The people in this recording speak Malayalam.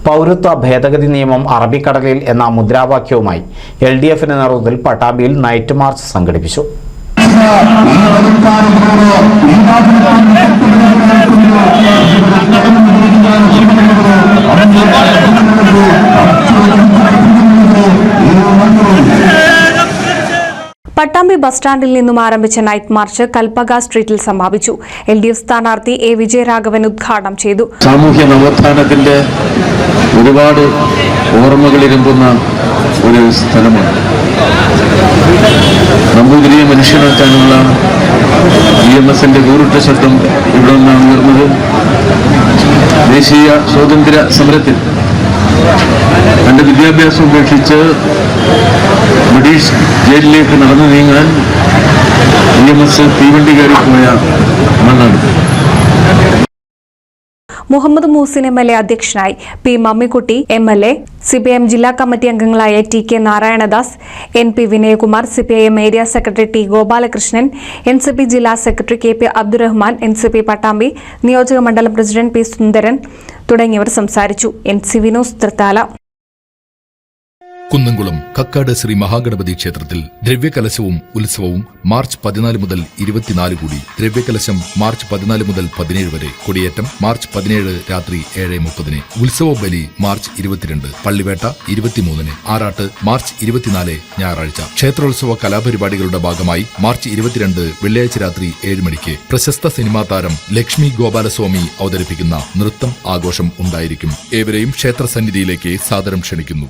പൗരത്വ ഭേദഗതി നിയമം അറബിക്കടലിൽ എന്ന മുദ്രാവാക്യവുമായി LDFിന്റെ നേതൃത്വത്തിൽ പട്ടാമ്പിയിൽ നൈറ്റ് മാർച്ച് സംഘടിപ്പിച്ചു. പട്ടാമ്പി ബസ് സ്റ്റാൻഡിൽ നിന്നും ആരംഭിച്ച നൈറ്റ് മാർച്ച് കൽപ്പക സ്ട്രീറ്റിൽ സമാപിച്ചു. LDF സ്ഥാനാർത്ഥി A. വിജയരാഘവൻ ഉദ്ഘാടനം ചെയ്തു. സാമൂഹ്യ നവോത്ഥാനത്തിന്റെ ഒരുപാട് ഓർമ്മകളിരുമ്പുന്ന ഒരു സ്ഥലമാണ്. നമ്പൂതിരിയെ മനുഷ്യനാക്കാനുള്ള EMSന്റെ കൂറുറ്റ ശബ്ദം ഇവിടെ നിന്നാണ് ഉയർന്നത്. ദേശീയ സ്വാതന്ത്ര്യ സമരത്തിൽ തന്റെ വിദ്യാഭ്യാസം ഉപേക്ഷിച്ച് ബ്രിട്ടീഷ് ജയിലിലേക്ക് നടന്നു നീങ്ങാൻ EMS തീവണ്ടി കയറിപ്പോയ മണ്ണാണ്. മുഹമ്മദ് മൂസിൻ MLA അധ്യക്ഷനായി, P. മമ്മിക്കുട്ടി MLA, CPIM ജില്ലാ കമ്മിറ്റി അംഗങ്ങളായ TK Narayanadas, NP Vinayakumar, CPIM area secretary T. Gopalakrishnan, NCP ജില്ലാ secretary KP Abdurahman, NCP Pattambi നിയോജക മണ്ഡലം പ്രസിഡന്റ് P. സുന്ദരൻ തുടങ്ങിയവർ സംസാരിച്ചു. NC വിനോസ് തൃത്താല. കുന്നംകുളം കക്കാട് ശ്രീ മഹാഗണപതി ക്ഷേത്രത്തിൽ ദ്രവ്യകലശവും ഉത്സവവും മാർച്ച് 14 മുതൽ 24 കൂടി. ദ്രവ്യകലശം മാർച്ച് 14 മുതൽ 17 വരെ. കൊടിയേറ്റം മാർച്ച് 17 രാത്രി 7:30. ഉത്സവ ബലി മാർച്ച് 22. പള്ളിവേട്ട 23. ആറാട്ട് മാർച്ച് 24 ഞായറാഴ്ച. ക്ഷേത്രോത്സവ കലാപരിപാടികളുടെ ഭാഗമായി മാർച്ച് 22 വെള്ളിയാഴ്ച രാത്രി 7 മണിക്ക് പ്രശസ്ത സിനിമാ താരം ലക്ഷ്മി ഗോപാലസ്വാമി അവതരിപ്പിക്കുന്ന നൃത്തം ആഘോഷം ഉണ്ടായിരിക്കും. ഏവരെയും ക്ഷേത്രസന്നിധിയിലേക്ക് സാദരം ക്ഷണിക്കുന്നു.